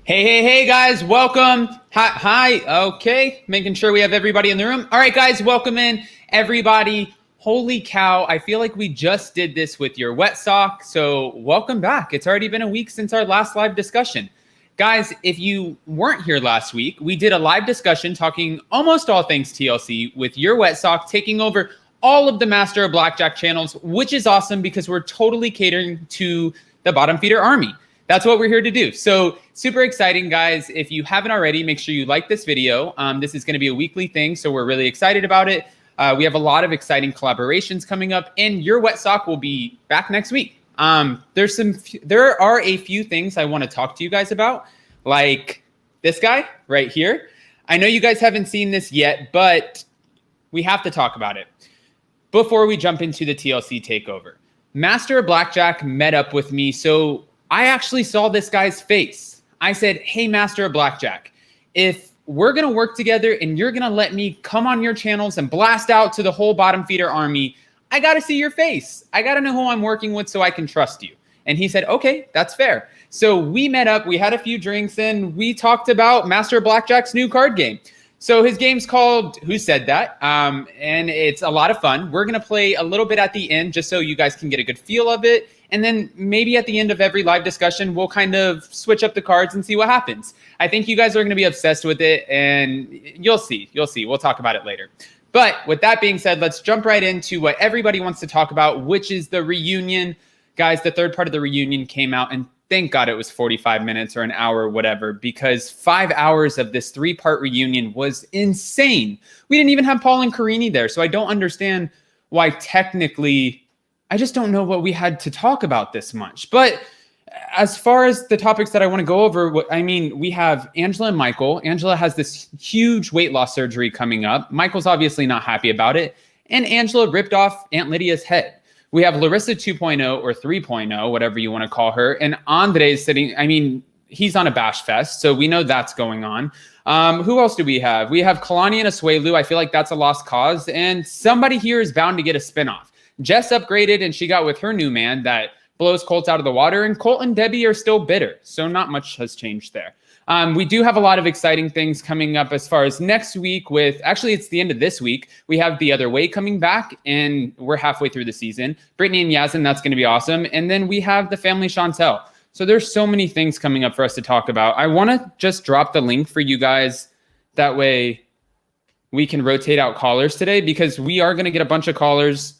Hey, guys, welcome. Hi. Okay, making sure we have everybody in the room. All right, guys, welcome in everybody. Holy cow, I feel like we just did this with your wet sock. So welcome back. It's already been a week since our last live discussion. Guys, if you weren't here last week, we did a live discussion talking almost all things TLC with your wet sock taking over all of the Master of BlackJack channels, which is awesome because we're totally catering to the bottom feeder army. That's what we're here to do. So super exciting, guys. If you haven't already, make sure you like this video. This is going to be a weekly thing, so we're really excited about it. We have a lot of exciting collaborations coming up, and your wet sock will be back next week. There are a few things I want to talk to you guys about, like this guy right here. I know you guys haven't seen this yet, but we have to talk about it before we jump into the TLC takeover. Master of BlackJack met up with me, so I actually saw this guy's face. I said, hey, Master of BlackJack, if we're going to work together and you're going to let me come on your channels and blast out to the whole bottom feeder army, I got to see your face. I got to know who I'm working with so I can trust you. And he said, okay, that's fair. So we met up, we had a few drinks, and we talked about Master of BlackJack's new card game. So his game's called Who Said That? And it's a lot of fun. We're going to play a little bit at the end just so you guys can get a good feel of it. And then maybe at the end of every live discussion, we'll kind of switch up the cards and see what happens. I think you guys are going to be obsessed with it, and you'll see. We'll talk about it later. But with that being said, let's jump right into what everybody wants to talk about, which is the reunion. Guys, the third part of the reunion came out, and thank God it was 45 minutes or an hour, whatever, because 5 hours of this 3-part reunion was insane. We didn't even have Paul and Karini there, so I don't understand why technically, I just don't know what we had to talk about this much. But as far as the topics that I want to go over, we have Angela and Michael. Angela has this huge weight loss surgery coming up. Michael's obviously not happy about it. And Angela ripped off Aunt Lydia's head. We have Larissa 2.0 or 3.0, whatever you want to call her. And Andre's sitting, he's on a bash fest, so we know that's going on. Who else do we have? We have Kalani and Asuelu. I feel like that's a lost cause. And somebody here is bound to get a spinoff. Jess upgraded, and she got with her new man that blows Colt out of the water, and Colt and Debbie are still bitter, so not much has changed there. We do have a lot of exciting things coming up as far as next week actually it's the end of this week. We have The Other Way coming back, and we're halfway through the season. Brittany and Yazin, that's going to be awesome. And then we have the family Chantel. So there's so many things coming up for us to talk about. I want to just drop the link for you guys. That way we can rotate out callers today, because we are going to get a bunch of callers.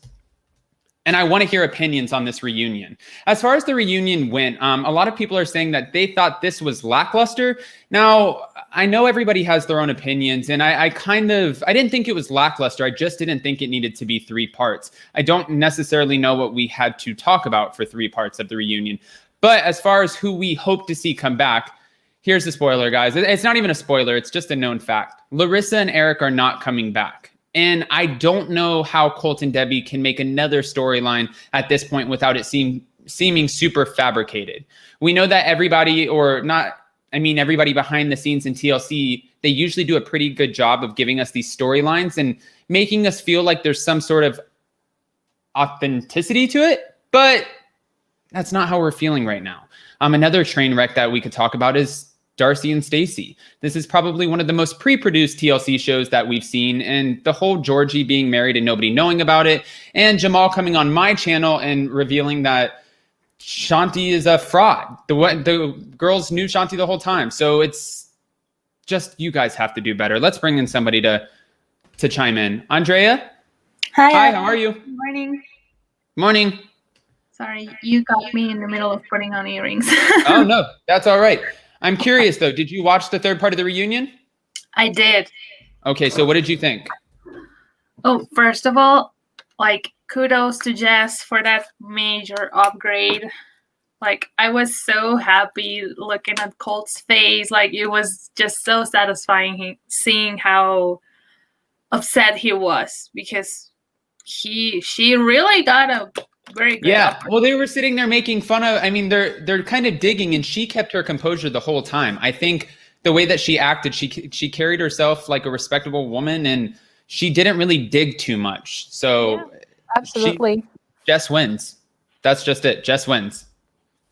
And I want to hear opinions on this reunion. As far as the reunion went, a lot of people are saying that they thought this was lackluster. Now, I know everybody has their own opinions, and I didn't think it was lackluster. I just didn't think it needed to be 3 parts. I don't necessarily know what we had to talk about for 3 parts of the reunion. But as far as who we hope to see come back, here's the spoiler, guys. It's not even a spoiler. It's just a known fact. Larissa and Eric are not coming back. And I don't know how Colt and Debbie can make another storyline at this point without it seeming super fabricated. We know that everybody behind the scenes in TLC, they usually do a pretty good job of giving us these storylines and making us feel like there's some sort of authenticity to it. But that's not how we're feeling right now. Another train wreck that we could talk about is Darcy and Stacy. This is probably one of the most pre-produced TLC shows that we've seen, and the whole Georgie being married and nobody knowing about it, and Jamal coming on my channel and revealing that Shanti is a fraud. The girls knew Shanti the whole time. So it's just, you guys have to do better. Let's bring in somebody to chime in. Andrea? Hi, how are you? Good morning. Morning. Sorry, you got me in the middle of putting on earrings. Oh, no, that's all right. I'm curious, though. Did you watch the 3rd part of the reunion? I did. Okay, so what did you think? Oh, first of all, kudos to Jess for that major upgrade. I was so happy looking at Colt's face. It was just so satisfying seeing how upset he was, because she really got a very good. Yeah, well, they were sitting there making fun of, they're kind of digging, and she kept her composure the whole time. I think the way that she acted, she carried herself like a respectable woman, and she didn't really dig too much. So yeah, absolutely. Jess wins. That's just it. Jess wins.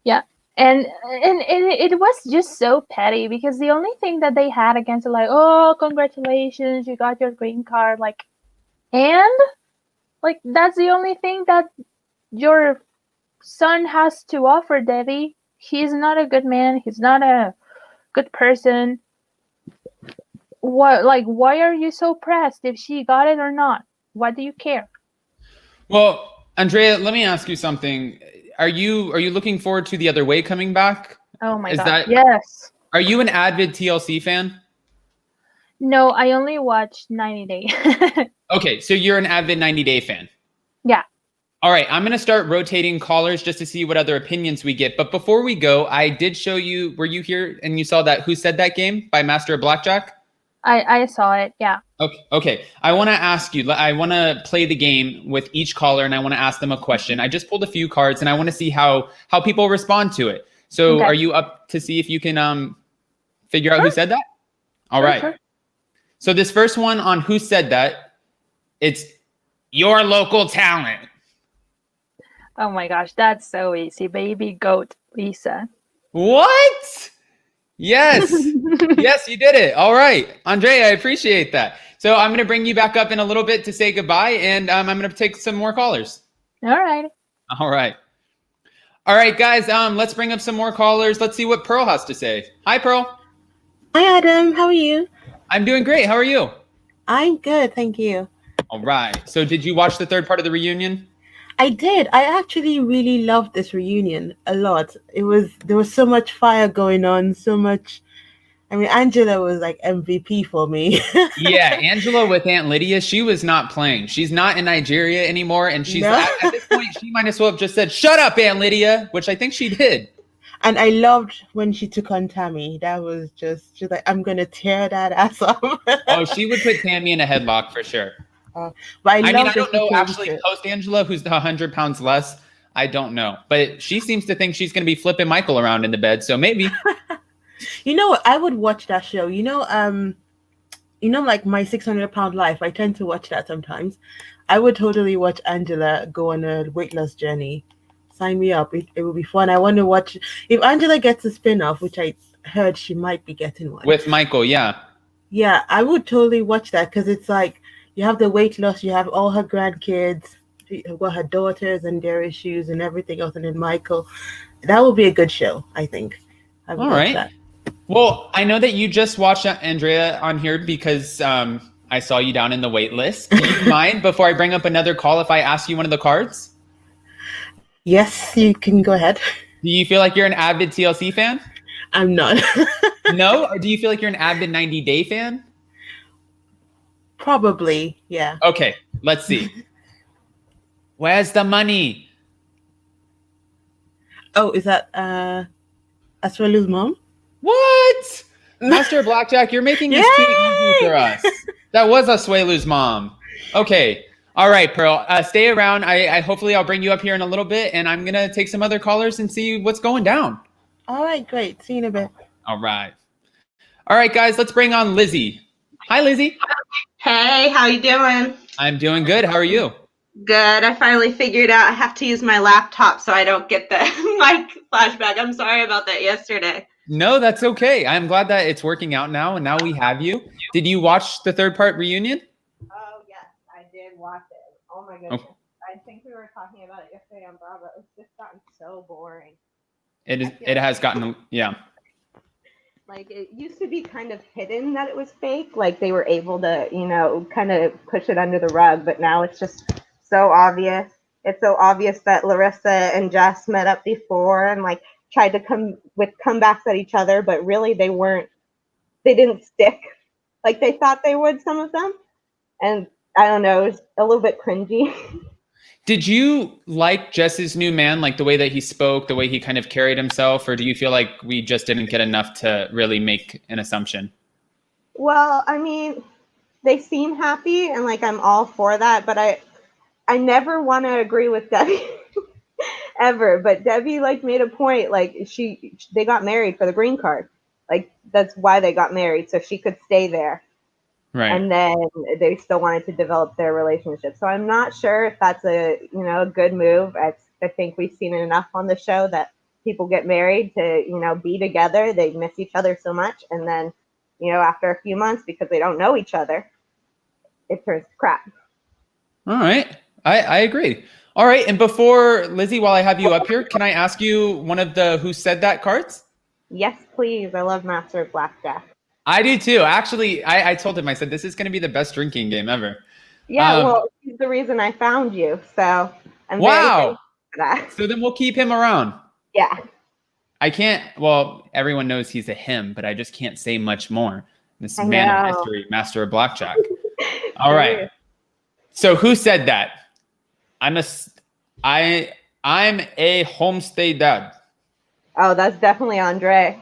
Yeah. it was just so petty because the only thing that they had against it, like, oh, congratulations, you got your green card, like, and like that's the only thing that your son has to offer, Debbie. He's not a good man. He's not a good person. What, like, why are you so pressed if she got it or not? Why do you care? Well, Andrea, let me ask you something. Are you looking forward to The Other Way coming back? Oh my Is god. that Yes. Are you an avid TLC fan? No, I only watched 90 Day. Okay, so you're an avid 90 Day fan. Yeah. All right, I'm going to start rotating callers just to see what other opinions we get. But before we go, I did show you, were you here and you saw that Who Said That game by Master of BlackJack? I saw it. Yeah. Okay. I want to ask you, I want to play the game with each caller and I want to ask them a question. I just pulled a few cards and I want to see how people respond to it. So Okay. Are you up to see if you can figure out who said that? All right. Sure. So this first one on Who Said That, it's your local talent. Oh my gosh, that's so easy. Baby goat Lisa. What? Yes. Yes, you did it. All right. Andrea, I appreciate that. So I'm going to bring you back up in a little bit to say goodbye, and I'm going to take some more callers. All right. All right. All right, guys, let's bring up some more callers. Let's see what Pearl has to say. Hi, Pearl. Hi, Adam. How are you? I'm doing great. How are you? I'm good, thank you. All right. So did you watch the third part of the reunion? I did. I actually really loved this reunion a lot. There was so much fire going on, so much. I mean, Angela was like MVP for me. Yeah, Angela with Aunt Lydia, she was not playing. She's not in Nigeria anymore, and she's No. at this point, she might as well have just said, "Shut up, Aunt Lydia," which I think she did. And I loved when she took on Tammy. That was just, she's like, I'm gonna tear that ass up. Oh, she would put Tammy in a headlock for sure. But I mean, I don't know changed actually it. post Angela, who's 100 pounds less. I don't know, but she seems to think she's going to be flipping Michael around in the bed. So maybe. You know what? I would watch that show. Like My 600-Pound Life. I tend to watch that sometimes. I would totally watch Angela go on a weight loss journey. Sign me up. It will be fun. I want to watch if Angela gets a spin-off, which I heard she might be getting one. With Michael, yeah. Yeah, I would totally watch that because it's like you have the weight loss, you have all her grandkids, you've got her daughters and their issues and everything else, and then Michael. That would be a good show, I think. I would watch that. Well, I know that you just watched Andrea on here because I saw you down in the wait list. Do you mind, before I bring up another call, if I ask you one of the cards? Yes, you can go ahead. Do you feel like you're an avid TLC fan? I'm not. No? Or do you feel like you're an avid 90 Day fan? Probably, yeah. Okay, let's see. Where's the money? Oh, is that Asuelu's mom? What? Master of BlackJack, you're making this too easy for us. That was Asuelu's mom. Okay. All right, Pearl. Stay around. Hopefully I'll bring you up here in a little bit, and I'm gonna take some other callers and see what's going down. All right, great. See you in a bit. All right. All right, guys. Let's bring on Lizzy. Hi, Lizzy. Hey, how you doing? I'm doing good. How are you? Good. I finally figured out I have to use my laptop so I don't get the mic flashback. I'm sorry about that yesterday. No, that's okay. I'm glad that it's working out now, and now we have you. Did you watch the third part reunion? Oh, yes, I did watch it. Oh, my goodness. Oh. I think we were talking about it yesterday on Bravo. It's just gotten so boring. It has gotten, yeah. Like, it used to be kind of hidden that it was fake. Like, they were able to, kind of push it under the rug. But now it's just so obvious. It's so obvious that Larissa and Jess met up before and, like, tried to come with comebacks at each other. But really, they didn't stick like they thought they would, some of them. And I don't know, it was a little bit cringy. Did you like Jess's new man, like the way that he spoke, the way he kind of carried himself, or do you feel like we just didn't get enough to really make an assumption? Well, I mean, they seem happy, and like I'm all for that, but I never want to agree with Debbie ever. But Debbie like made a point, like they got married for the green card, like that's why they got married, so she could stay there. Right. And then they still wanted to develop their relationship. So I'm not sure if that's a good move. I think we've seen it enough on the show that people get married to, be together. They miss each other so much. And then, after a few months, because they don't know each other, it turns to crap. All right. I agree. All right. And before, Lizzy, while I have you up here, can I ask you one of the Who Said That cards? Yes, please. I love Master of BlackJack. I do too. Actually, I told him, I said, this is going to be the best drinking game ever. Yeah, well, he's the reason I found you. So I'm very thankful for that. So then we'll keep him around. Yeah. I can't, well, everyone knows he's a him, but I just can't say much more. This man of mystery, Master of BlackJack. All right. So who said that? I'm a homestay dad. Oh, that's definitely Andrea.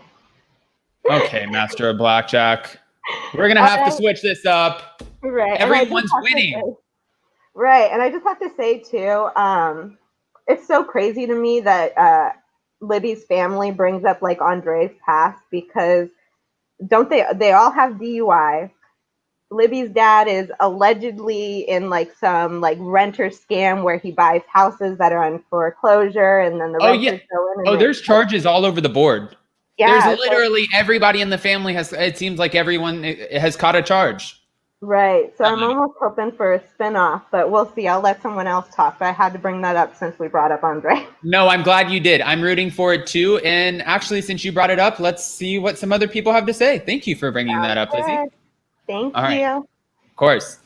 Okay, Master of BlackJack. We're going to have to switch this up. Right. Everyone's winning. Right. And I just have to say, too, it's so crazy to me that Libby's family brings up, like, Andrea's past, because they all have DUI. Libby's dad is allegedly in, like, some, like, renter scam where he buys houses that are on foreclosure, and then the renters go in. And there's charges all over the board. Yeah, there's literally everybody in the family it seems like everyone has caught a charge. Right. So I'm almost hoping for a spinoff, but we'll see. I'll let someone else talk. But I had to bring that up since we brought up Andre. No, I'm glad you did. I'm rooting for it too. And actually, since you brought it up, let's see what some other people have to say. Thank you for bringing that up, Lizzy. Thank you. Of course.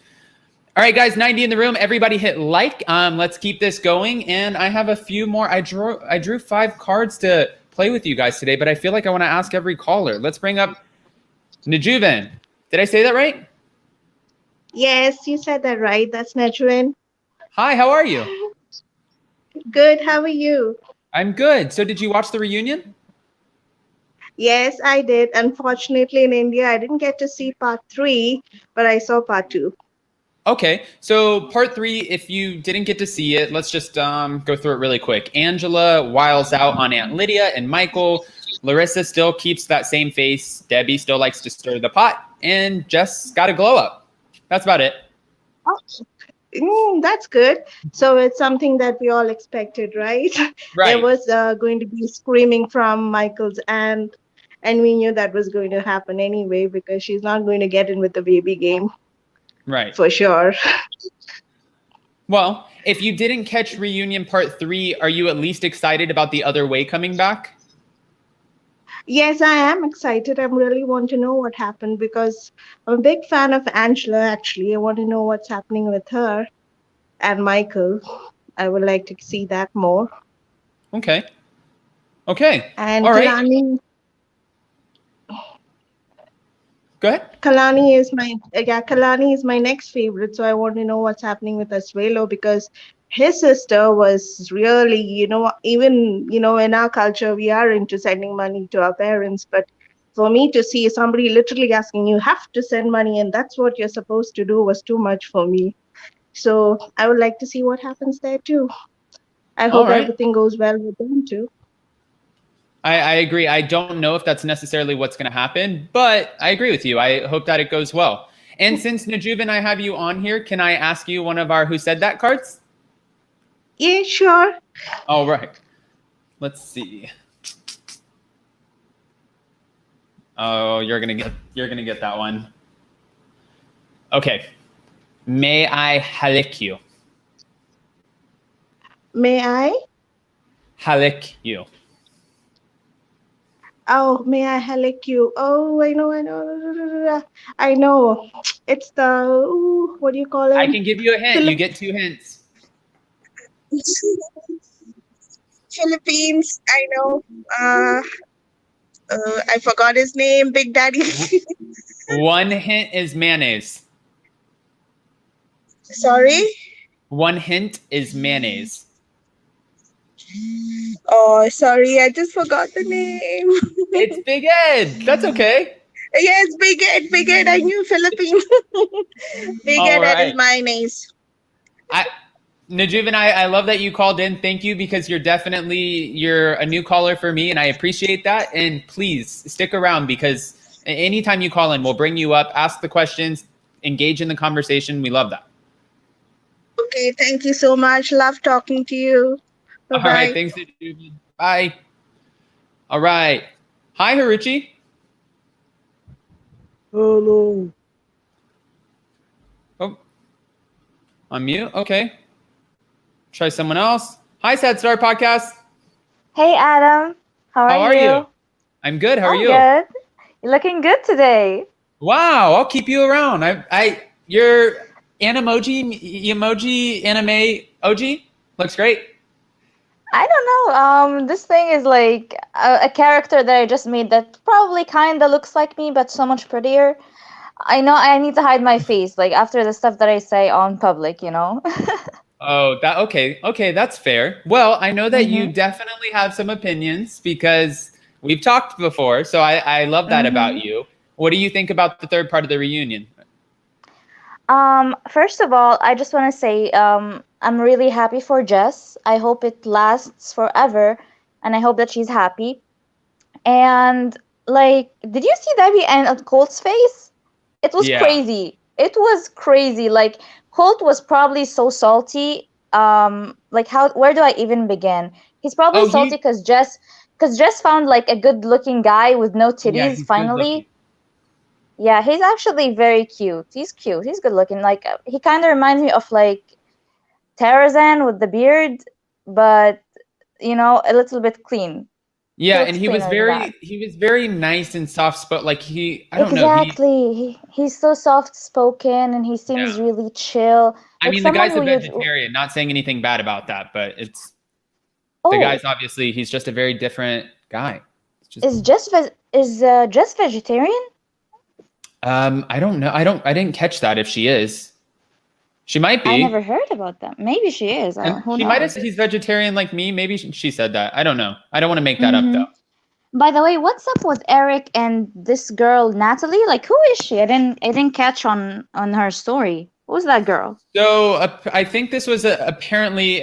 All right, guys, 90 in the room. Everybody hit like. Let's keep this going. And I have a few more. I drew 5 cards to play with you guys today, but I feel like I want to ask every caller. Let's bring up Naturain. Did I say that right? Yes, you said that right. That's Naturain. Hi, how are you? Good. How are you? I'm good. So did you watch the reunion? Yes, I did. Unfortunately, in India, I didn't get to see part 3, but I saw part 2. Okay, so part 3, if you didn't get to see it, let's just go through it really quick. Angela wiles out on Aunt Lydia and Michael. Larissa still keeps that same face. Debbie still likes to stir the pot. And Jess got a glow up. That's about it. Oh, that's good. So it's something that we all expected, right? Right. There was going to be screaming from Michael's aunt, and we knew that was going to happen anyway because she's not going to get in with the baby game. Right. For sure. Well, if you didn't catch reunion part 3, are you at least excited about the other way coming back? Yes, I am excited. I really want to know what happened because I'm a big fan of Angela, actually. I want to know what's happening with her and Michael. I would like to see that more. Okay. And all right. Kalani. Go ahead. Kalani is my next favorite. So I want to know what's happening with Asuelo because his sister was really, even, in our culture, we are into sending money to our parents. But for me to see somebody literally asking you have to send money and that's what you're supposed to do was too much for me. So I would like to see what happens there too. I hope everything goes well with them too. I agree. I don't know if that's necessarily what's going to happen, but I agree with you. I hope that it goes well. And since Najuv and I have you on here, can I ask you one of our Who Said That cards? Yeah, sure. All right. Let's see. Oh, you're gonna get that one. Okay. May I halik you? May I? Halik you. Oh, may I halik you? Oh, I know. It's the, what do you call it? I can give you a hint. You get 2 hints. Philippines, I know. I forgot his name, Big Daddy. 1 hint is mayonnaise. Sorry? 1 hint is mayonnaise. Oh, sorry, I just forgot the name. It's Big Ed. That's okay. Yes, Big Ed. I knew Philippines. Big Ed, that is mayonnaise. Najuv and I love that you called in. Thank you because you're a new caller for me and I appreciate that. And please stick around because anytime you call in, we'll bring you up, ask the questions, engage in the conversation. We love that. Okay, thank you so much. Love talking to you. Bye-bye. All right, thanks, Najuv. Bye. All right. Hi, Haruchi. Hello. Oh, on mute. Okay. Try someone else. Hi, Sad Star Podcast. Hey Adam, how How are are you? you? I'm good. How are I'm you? good. You're looking good today. Wow, I'll keep you around. Your emoji anime OG looks great. I don't know. This thing is like a character that I just made that probably kind of looks like me, but so much prettier. I know I need to hide my face, like after the stuff that I say on public, you know? Oh, that okay. Okay, that's fair. Well, I know that you Mm-hmm. definitely have some opinions because we've talked before. So I love that about Mm-hmm. you. What do you think about the third part of the reunion? First of all, I just want to say, I'm really happy for Jess. I hope it lasts forever, and I hope that she's happy. And like, did you see Debbie and Colt's face? It was Yeah. crazy. It was crazy. Like Colt was probably so salty. Like how? Where do I even begin? He's probably Oh, salty because Jess found like a good-looking guy with no yeah, titties he's good looking. finally. Yeah, he's actually very cute. He's cute. He's good looking. Like he kind of reminds me of like Tarzan with the beard, but you know, a little bit clean. He Yeah, and looks cleaner than that. he was very nice and soft spoken. Like I don't know, Exactly. He's so soft spoken and he yeah. seems really chill. I Like mean, the someone guy's a who you'd. vegetarian, not saying anything bad about that, but the Oh, guy's obviously he's just a very different guy. It's just Just vegetarian? I don't know. I didn't catch that if she is. She might I be. never heard about that. Maybe she is. And Who she might have knows? said he's vegetarian like me. Maybe she said that. I don't know. I don't want to make that up Mm-hmm. though. By the way, what's up with Eric and this girl Natalie? Like, who is she? I didn't catch on her story. Who's that girl? So I think this was apparently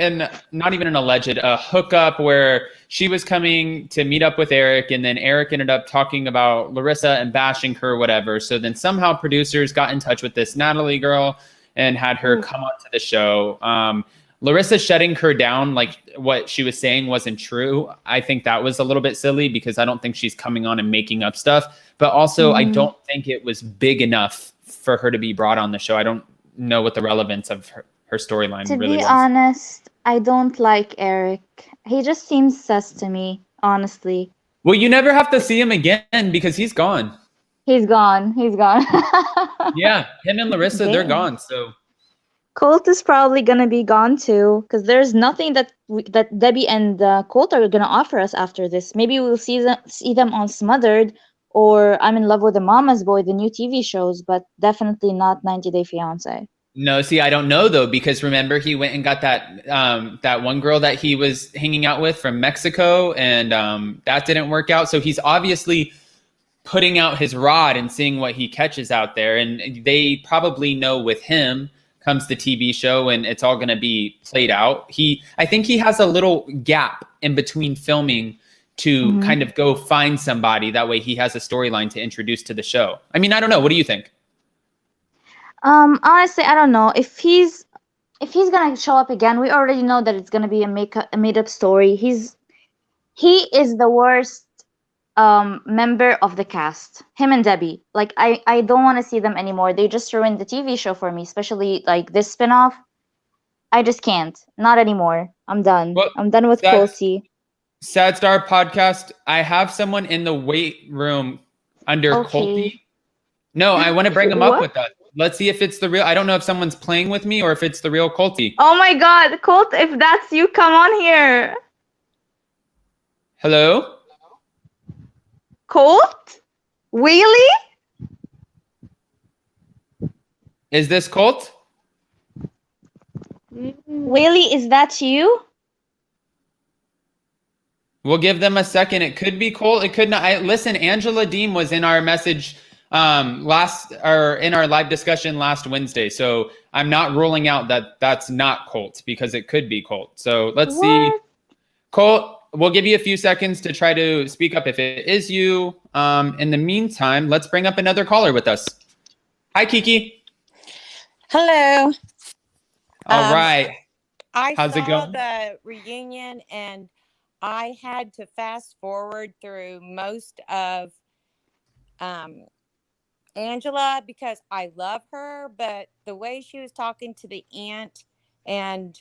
not even an alleged a hookup where she was coming to meet up with Eric, and then Eric ended up talking about Larissa and bashing her, whatever. So then somehow producers got in touch with this Natalie girl and had her come onto the show. Larissa shutting her down, like what she was saying wasn't true. I think that was a little bit silly because I don't think she's coming on and making up stuff. But also, I don't think it was big enough for her to be brought on the show. I don't know what the relevance of her storyline To really be was. honest, I don't like Eric. He just seems sus to me, honestly. Well, you never have to see him again because he's gone. He's gone. He's gone. Yeah, him and Larissa, they're Damn. gone. So Colt is probably gonna be gone too, because there's nothing that Debbie and Colt are gonna offer us after this. Maybe we'll see them on Smothered or I'm in Love with a Mama's Boy, the new TV shows, but definitely not 90 Day Fiance. no, see, I don't know though because remember he went and got that one girl that he was hanging out with from Mexico, and that didn't work out. So he's obviously putting out his rod and seeing what he catches out there, and they probably know with him comes the TV show and it's all going to be played out. I think he has a little gap in between filming to kind of go find somebody. That way he has a storyline to introduce to the show. I mean, I don't know. What do you think? Honestly, I don't know if he's gonna show up again. We already know that it's gonna be a made up story. He is the worst member of the cast. Him and Debbie. Like I don't want to see them anymore. They just ruined the TV show for me, especially like this spinoff. I just can't. Not anymore. I'm done. Well, I'm done with Colty. Sad Star Podcast. I have someone in the weight room under Okay. Colty. No, I want to bring him up What? with us. Let's see if it's the real. I don't know if someone's playing with me or if it's the real Colty. Oh my God, Colt! If that's you, come on here. Hello? Colt? Whaley? Is this Colt? Whaley, is that you? We'll give them a second. It could be Colt. It could not. Listen, Angela Deem was in our message in our live discussion last Wednesday. So I'm not ruling out that that's not Colt because it could be Colt. So let's see. Colt, we'll give you a few seconds to try to speak up if it is you. In the meantime, let's bring up another caller with us. Hi, Kiki. Hello. All right. I How's it saw going? the reunion and I had to fast forward through most of Angela because I love her, but the way she was talking to the aunt, and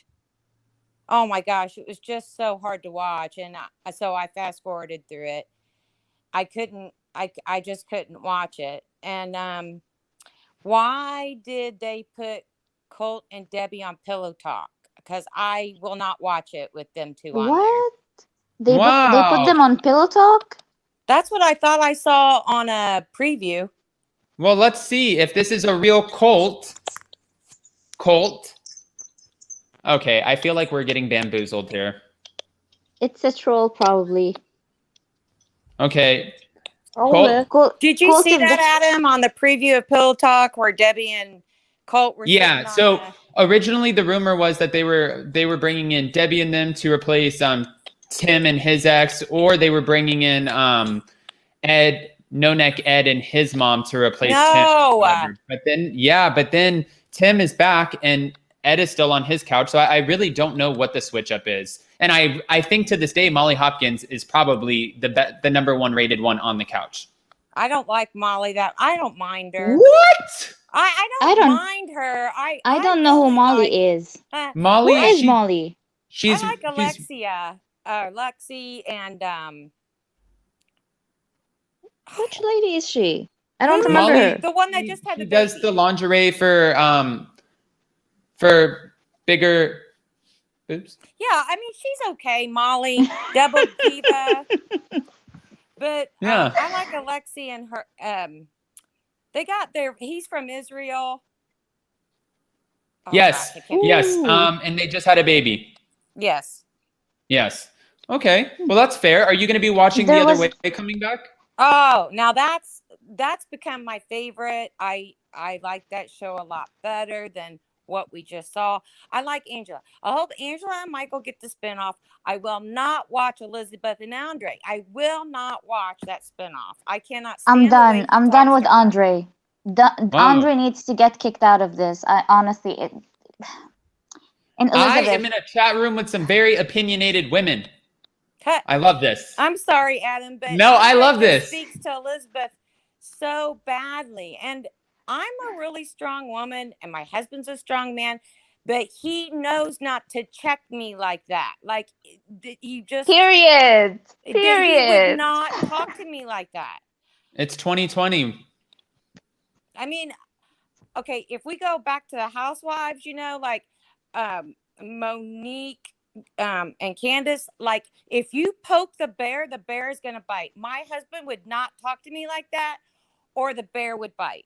oh my gosh, it was just so hard to watch. And so I fast forwarded through it. I couldn't, I just couldn't watch it. And why did they put Colt and Debbie on Pillow Talk? Because I will not watch it with them two on there. What? They put Wow. them on Pillow Talk? That's what I thought I saw on a preview. Well, let's see if this is a real Colt. Colt. Okay, I feel like we're getting bamboozled here. It's a troll, probably. Okay. Only. Did you Colt see is that, Adam, on the preview of Pillow Talk where Debbie and Colt were Yeah, sitting so on originally the rumor was that they were bringing in Debbie and them to replace Tim and his ex, or they were bringing in Ed, No Neck Ed and his mom to replace Tim. But then Tim is back and Ed is still on his couch. So I really don't know what the switch up is. And I think to this day, Molly Hopkins is probably the number one rated one on the couch. I don't like Molly. I don't mind her. What? I don't mind her. I don't know who Molly is. Molly, Who is Molly? She's I like Alexia, Lexi, and which lady is she? I don't remember Molly, her. the one that just had the She does baby. the lingerie for bigger boobs. Yeah, I mean she's okay, Molly, double diva. But Yeah. I like Alexi and her. They got he's from Israel. Oh, Yes. gosh, I can't- Yes. Ooh. And they just had a baby. Yes. Yes. Okay. Well, that's fair. Are you going to be watching There The Other was- Way coming back? Oh, now that's become my favorite. I like that show a lot better than what we just saw. I like Angela. I hope Angela and Michael get the spinoff. I will not watch Elizabeth and Andre. I will not watch that spinoff. I cannot stand I'm the done. way he I'm done talks with to her. Andre. Andre needs to get kicked out of this. And I Elizabeth, am in a chat room with some very opinionated women. Cut. I love this. I'm sorry, Adam, but No, I Andre love just this. speaks to Elizabeth so badly. And I'm a really strong woman and my husband's a strong man, but he knows not to check me like that. Like he just period. he Period. would not talk to me like that. It's 2020. I mean, okay, if we go back to the housewives, like Monique and Candace, like if you poke the bear is gonna bite. My husband would not talk to me like that, or the bear would bite.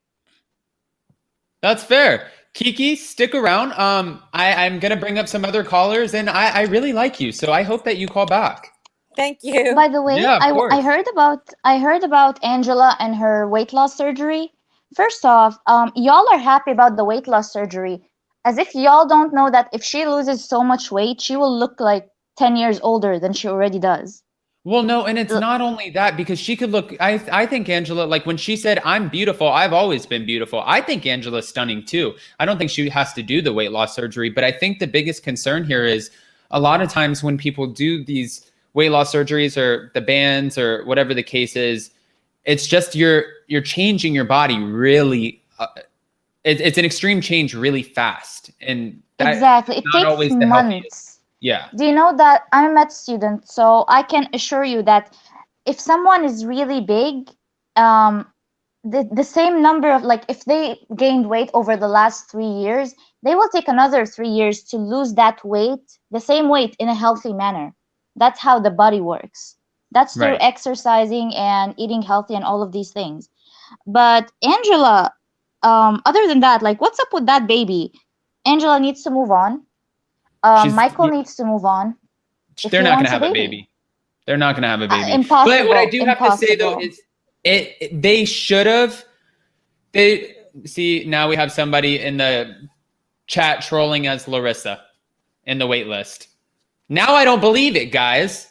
That's fair. Kiki, stick around. I'm gonna bring up some other callers, and I really like you, so I hope that you call back. Thank you. By the way, Yeah, of I course. heard about Angela and her weight loss surgery. First off, y'all are happy about the weight loss surgery, as if y'all don't know that if she loses so much weight, she will look like 10 years older than she already does. Well, no, and it's not only that, because she could look. I think Angela, like when she said, "I'm beautiful. I've always been beautiful." I think Angela's stunning too. I don't think she has to do the weight loss surgery, but I think the biggest concern here is a lot of times when people do these weight loss surgeries or the bands or whatever the case is, it's just you're changing your body really. It's an extreme change really fast, and that, Exactly, it not takes always the months. healthiest. Yeah. Do you know that I'm a med student, so I can assure you that if someone is really big, the same number of, like, if they gained weight over the last 3 years, they will take another 3 years to lose that weight, the same weight, in a healthy manner. That's how the body works. That's through Right. exercising and eating healthy and all of these things. But Angela, other than that, like, what's up with that baby? Angela needs to move on. Michael needs to move on. If They're he not going wants to a have a baby. baby. They're not going to have a baby. Impossible. But what I do have to say though Impossible. is they should have. They see now we have somebody in the chat trolling as Larissa in the wait list. Now I don't believe it, guys.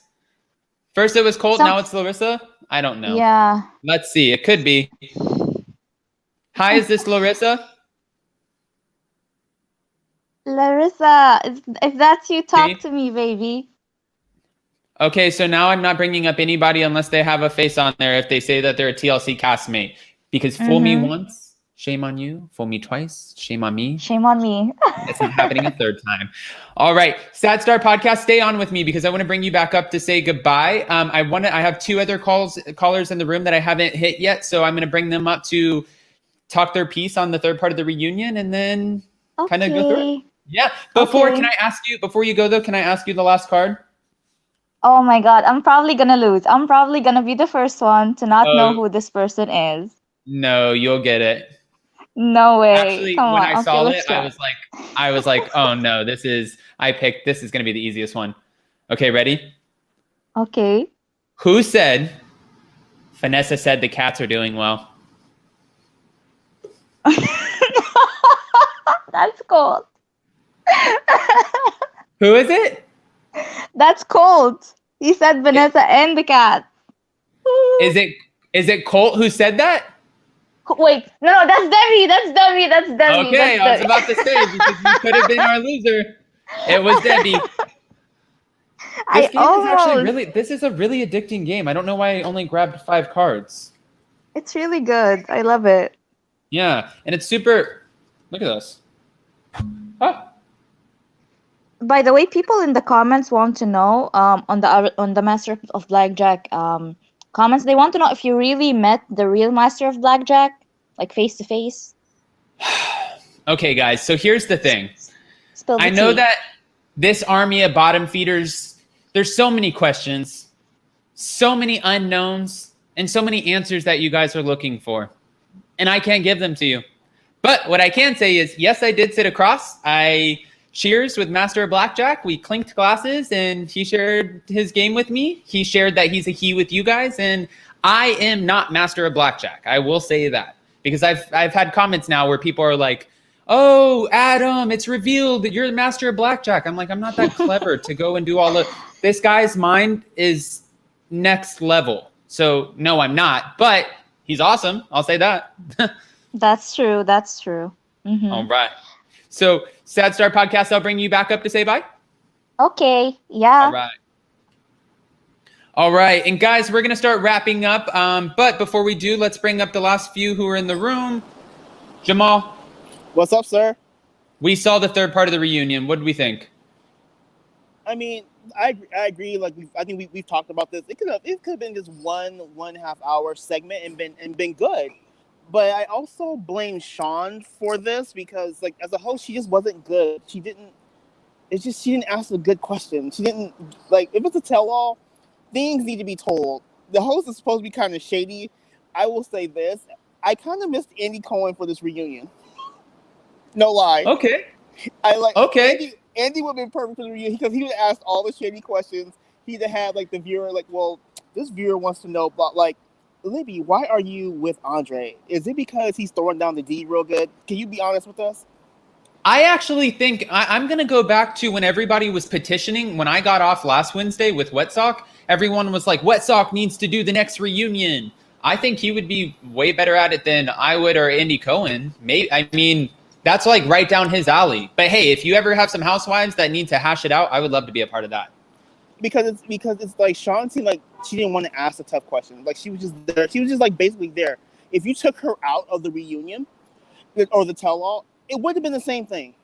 First it was Colt, now it's Larissa. I don't know. Yeah. Let's see. It could be. Hi, is this Larissa? Larissa, if that's you, talk See? to me, baby. Okay, so now I'm not bringing up anybody unless they have a face on there if they say that they're a TLC castmate. Because fool me once, shame on you. Fool me twice, shame on me. Shame on me. It's not happening a third time. All right, Sad Star Podcast, stay on with me because I want to bring you back up to say goodbye. I have two other callers in the room that I haven't hit yet, so I'm going to bring them up to talk their piece on the third part of the reunion and then kind of go through it. Yeah. Can I ask you, before you go though, can I ask you the last card? Oh my God, I'm probably gonna lose. I'm probably gonna be the first one to not know who this person is. No, you'll get it. No way. Actually, Come when on. I saw let's it, try. I was like, oh no, this is gonna be the easiest one. Okay, ready? Okay. Who said Vanessa said the cats are doing well? That's cold. Who is it? That's cold. He said Vanessa and the cat. Is it Colt who said that? Wait, no, that's Debbie. That's Debbie. That's Debbie. Okay, that's I was about to say because you could have been our loser. It was Debbie. This is a really addicting game. I don't know why I only grabbed 5 cards. It's really good. I love it. Yeah, and it's super. Look at this. Huh. By the way, people in the comments want to know on the Master of BlackJack comments. They want to know if you really met the real Master of BlackJack, like face to face. Okay, guys. So here's the thing. I know that this army of bottom feeders. There's so many questions, so many unknowns, and so many answers that you guys are looking for, and I can't give them to you. But what I can say is, yes, I did sit across. I cheers with Master of BlackJack. We clinked glasses and he shared his game with me. He shared that he's a he with you guys. And I am not Master of BlackJack. I will say that because I've had comments now where people are like, oh, Adam, it's revealed that you're the Master of BlackJack. I'm like, I'm not that clever to go and do all the, this guy's mind is next level. So no, I'm not, but he's awesome. I'll say that. That's true. That's true. Mm-hmm. All right. So, Sad Star Podcast, I'll bring you back up to say bye. Okay. Yeah. All right. All right. And guys, we're going to start wrapping up. But before we do, let's bring up the last few who are in the room. Jamal. What's up, sir? We saw the third part of the reunion. What did we think? I mean, I agree. Like, I think we've talked about this. It could have been just one and a half hour segment and been good. But I also blame Sean for this because, like, as a host, she just wasn't good. She didn't ask a good question. She didn't, like, if it's a tell-all, things need to be told. The host is supposed to be kind of shady. I will say this. I kind of missed Andy Cohen for this reunion. No lie. Okay. Andy would have been perfect for the reunion because he would have asked all the shady questions. He'd have had, like, the viewer, like, well, this viewer wants to know, but, like, Libby, why are you with Andre? Is it because he's throwing down the D real good? Can you be honest with us? I actually think I'm going to go back to when everybody was petitioning. When I got off last Wednesday with Wet Sock, everyone was like, Wet Sock needs to do the next reunion. I think he would be way better at it than I would or Andy Cohen. I mean, that's like right down his alley. But hey, if you ever have some housewives that need to hash it out, I would love to be a part of that. Because it's like Sean seemed like she didn't want to ask the tough questions. Like she was just there. She was just like basically there. If you took her out of the reunion or the tell-all, it would have been the same thing.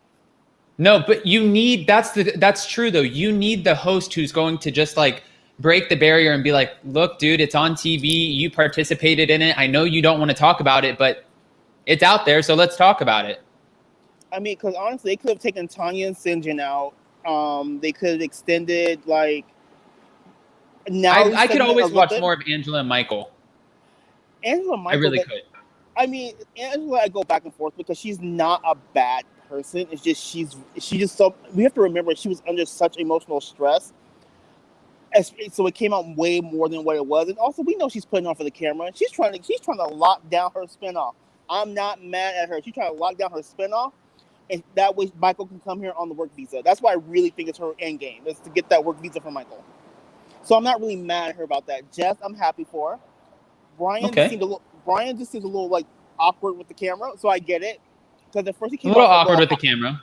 No, but you need that's true though. You need the host who's going to just like break the barrier and be like, look, dude, it's on TV. You participated in it. I know you don't want to talk about it, but it's out there, so let's talk about it. I mean, because honestly, they could have taken Tanya and Sinjin out. They could have extended like. Now I could always watch more of Angela and Michael. Angela and Michael, I really could. I mean, Angela, I go back and forth because she's not a bad person. It's just she just so we have to remember she was under such emotional stress. So it came out way more than what it was, and also we know she's putting on for the camera. She's trying to lock down her spinoff. I'm not mad at her. She's trying to lock down her spinoff, and that way Michael can come here on the work visa. That's why I really think it's her end game is to get that work visa for Michael. So I'm not really mad at her about that. Jess, I'm happy for her. Brian just seems a little like awkward with the camera, so I get it. Because at first he came a little awkward with the camera.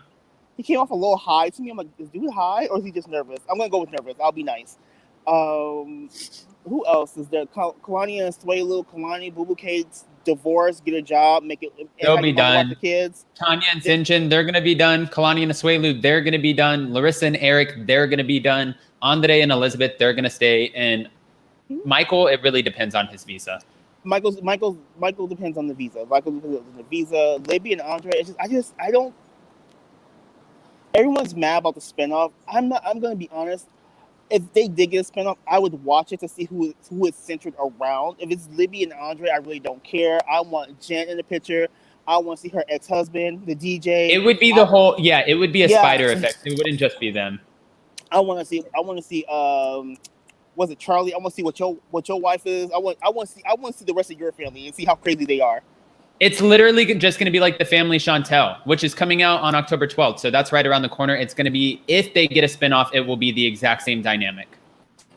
He came off a little high to me. I'm like, is dude high or is he just nervous? I'm gonna go with nervous. I'll be nice. Who else is there? Kalani and Swelu, Kalani, Boo Boo Kate's divorce, get a job, make it. And They'll how be you gonna watch done. the kids. Tanya and Sinjin, they're going to be done. Kalani and Asuelu, they're going to be done. Larissa and Eric, they're going to be done. Andre and Elizabeth, they're going to stay. And Michael, it really depends on his visa. Michael depends on the visa. Michael depends on the visa. Libby and Andre, I don't. Everyone's mad about the spinoff. I'm going to be honest. If they did get a spinoff, I would watch it to see who it's centered around. If it's Libby and Andre, I really don't care. I want Jen in the picture. I want to see her ex-husband, the DJ. It would be it would be a spider effect. It wouldn't just be them. I want to see was it Charlie? I want to see what your wife is. I want to see the rest of your family and see how crazy they are. It's literally just going to be like The Family Chantel, which is coming out on October 12th. So that's right around the corner. It's going to be, if they get a spinoff, it will be the exact same dynamic.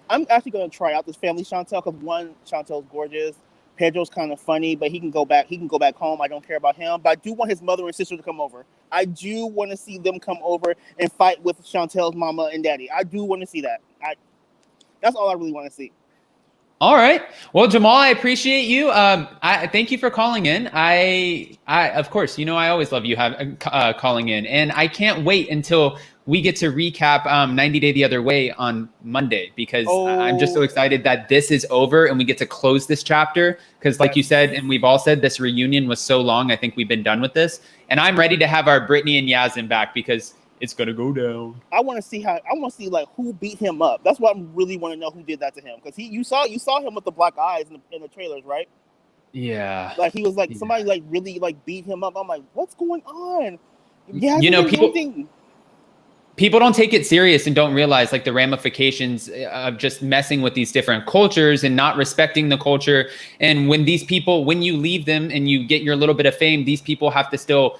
I'm actually going to try out this Family Chantel because one, Chantel's gorgeous. Pedro's kind of funny, but he can go back home. I don't care about him. But I do want his mother and sister to come over. I do want to see them come over and fight with Chantel's mama and daddy. I do want to see that. That's all I really want to see. All right. Well, Jamal, I appreciate you. I thank you for calling in. I of course, I always love you calling in, and I can't wait until we get to recap 90 Day the Other Way on Monday, because I'm just so excited that this is over and we get to close this chapter. Because like you said, and we've all said, this reunion was so long. I think we've been done with this, and I'm ready to have our Brittany and Yazin back because it's gonna go down. I want to see like who beat him up. That's what I really want to know, who did that to him, because you saw him with the black eyes in the trailers, right? Yeah. Like he was like somebody like really like beat him up. I'm like, what's going on? Yeah, people don't take it serious and don't realize like the ramifications of just messing with these different cultures and not respecting the culture. And when you leave them and you get your little bit of fame, these people have to still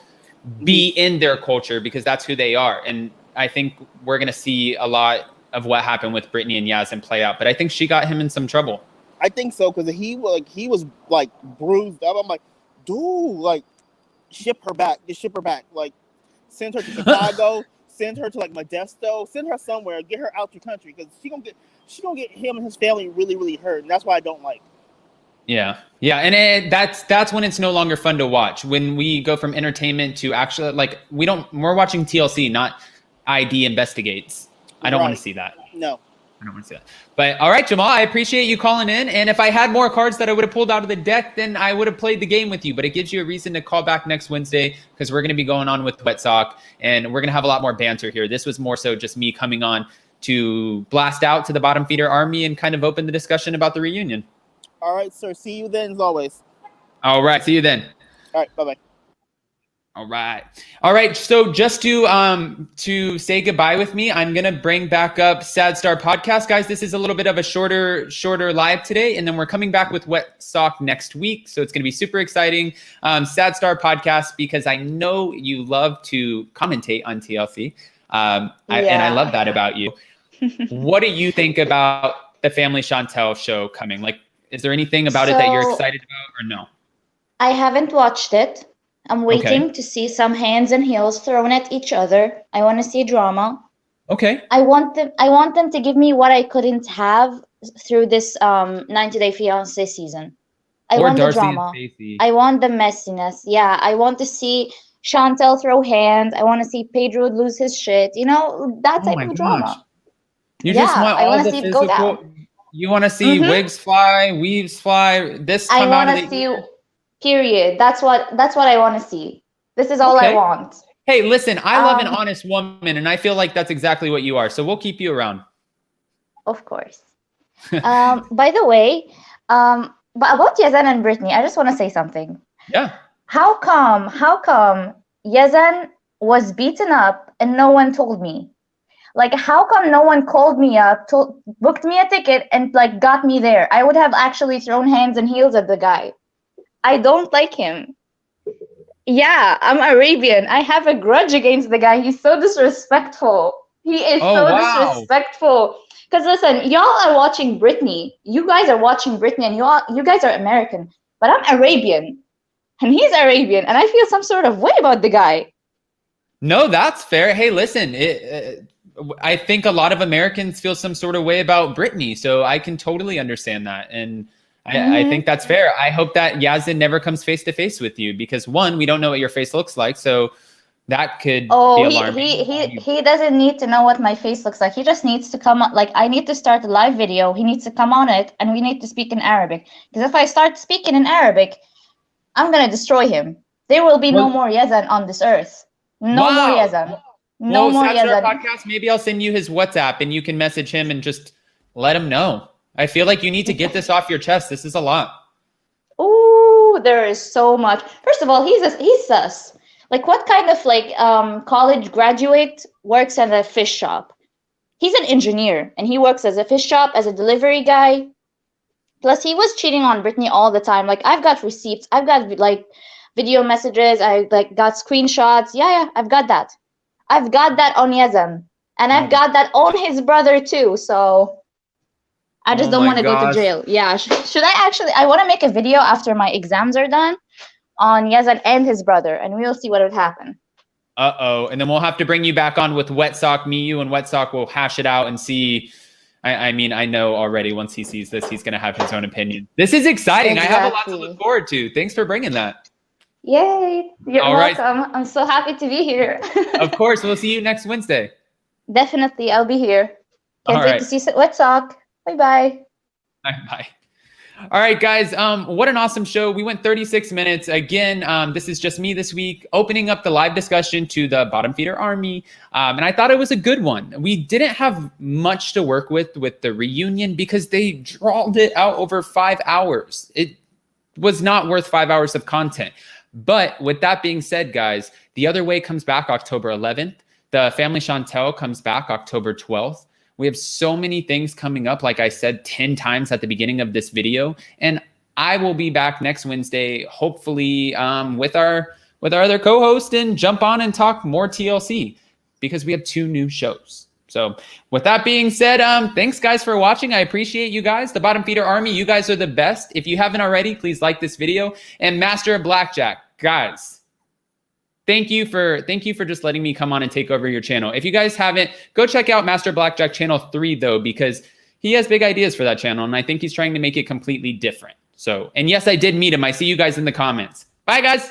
be in their culture because that's who they are. And I think we're going to see a lot of what happened with Brittany and Yazin play out. But I think she got him in some trouble. I think so, because he was like bruised up. I'm like, dude, like ship her back. Like send her to Chicago, send her to like Modesto, send her somewhere, get her out your country, because she gonna get him and his family really, really hurt. And that's why I don't like. Yeah. And that's when it's no longer fun to watch. When we go from entertainment to actually like, we're watching TLC, not ID investigates. I don't want to see that. No. I don't want to see that. But all right, Jamal, I appreciate you calling in. And if I had more cards that I would have pulled out of the deck, then I would have played the game with you. But it gives you a reason to call back next Wednesday, because we're going to be going on with Wet Sock and we're going to have a lot more banter here. This was more so just me coming on to blast out to the bottom feeder army and kind of open the discussion about the reunion. All right, sir. See you then, as always. All right. See you then. All right. Bye-bye. All right. So just to say goodbye with me, I'm going to bring back up Sad Star Podcast. Guys, this is a little bit of a shorter live today. And then we're coming back with Wet Sock next week. So it's going to be super exciting. Sad Star Podcast, because I know you love to commentate on TLC. And I love that about you. What do you think about the Family Chantel show coming? Like, is there anything about it that you're excited about or no? I haven't watched it. I'm waiting to see some hands and heels thrown at each other. I want to see drama. Okay. I want them to give me what I couldn't have through this 90 Day Fiancé season. I want the drama. I want the messiness. Yeah, I want to see Chantel throw hands. I want to see Pedro lose his shit. That type of drama. You just want all the physical. You want to see wigs fly, weaves fly. This come out of the. I want to see. Period. That's what I want to see. This is all I want. Hey, listen, I love an honest woman, and I feel like that's exactly what you are. So we'll keep you around. Of course. By the way, but about Yazan and Brittany, I just want to say something. Yeah. How come Yazan was beaten up and no one told me? Like, how come no one called me up, booked me a ticket, and like got me there? I would have actually thrown hands and heels at the guy. I don't like him. Yeah, I'm Arabian. I have a grudge against the guy. He's so disrespectful. He is disrespectful. Because listen, y'all are watching Britney. You guys are watching Britney, and you guys are American. But I'm Arabian, and he's Arabian, and I feel some sort of way about the guy. No, that's fair. Hey, listen, I think a lot of Americans feel some sort of way about Britney, so I can totally understand that. And I think that's fair. I hope that Yazin never comes face to face with you because one, we don't know what your face looks like, so that could be alarming. He doesn't need to know what my face looks like. He just needs to come on. Like, I need to start a live video. He needs to come on it, and we need to speak in Arabic. Because if I start speaking in Arabic, I'm gonna destroy him. There will be no more Yazan on this earth. No more Yazan. No more Yazan. Podcast. Maybe I'll send you his WhatsApp, and you can message him and just let him know. I feel like you need to get this off your chest. This is a lot. Ooh, there is so much. First of all, he's sus. Like, what kind of college graduate works at a fish shop? He's an engineer, and he works as a fish shop, as a delivery guy. Plus, he was cheating on Britney all the time. Like, I've got receipts. I've got, like, video messages. I, like, got screenshots. Yeah, I've got that. I've got that on Yazan. And I've got that on his brother, too. So I just don't want to go to jail. Yeah. Should I actually? I want to make a video after my exams are done on Yazan and his brother, and we'll see what would happen. Uh-oh. And then we'll have to bring you back on with Wet Sock. Me, you, and Wet Sock will hash it out and see. I mean, I know already once he sees this, he's going to have his own opinion. This is exciting. Exactly. I have a lot to look forward to. Thanks for bringing that. Yay. You're welcome. I'm so happy to be here. Of course. We'll see you next Wednesday. Definitely. I'll be here. Can't wait to see Wet Sock. Bye-bye. Bye. All right, guys. What an awesome show. We went 36 minutes. Again, this is just me this week, opening up the live discussion to the Bottom Feeder Army. And I thought it was a good one. We didn't have much to work with the reunion because they drawled it out over 5 hours. It was not worth 5 hours of content. But with that being said, guys, The Other Way comes back October 11th. The Family Chantel comes back October 12th. We have so many things coming up, like I said 10 times at the beginning of this video. And I will be back next Wednesday, hopefully with our other co-host, and jump on and talk more TLC because we have 2 new shows. So with that being said, thanks guys for watching. I appreciate you guys. The Bottom Feeder Army, you guys are the best. If you haven't already, please like this video. And Master of BlackJack, guys, Thank you for just letting me come on and take over your channel. If you guys haven't, go check out Master BlackJack channel 3 though, because he has big ideas for that channel, and I think he's trying to make it completely different. So, and yes, I did meet him. I see you guys in the comments. Bye guys.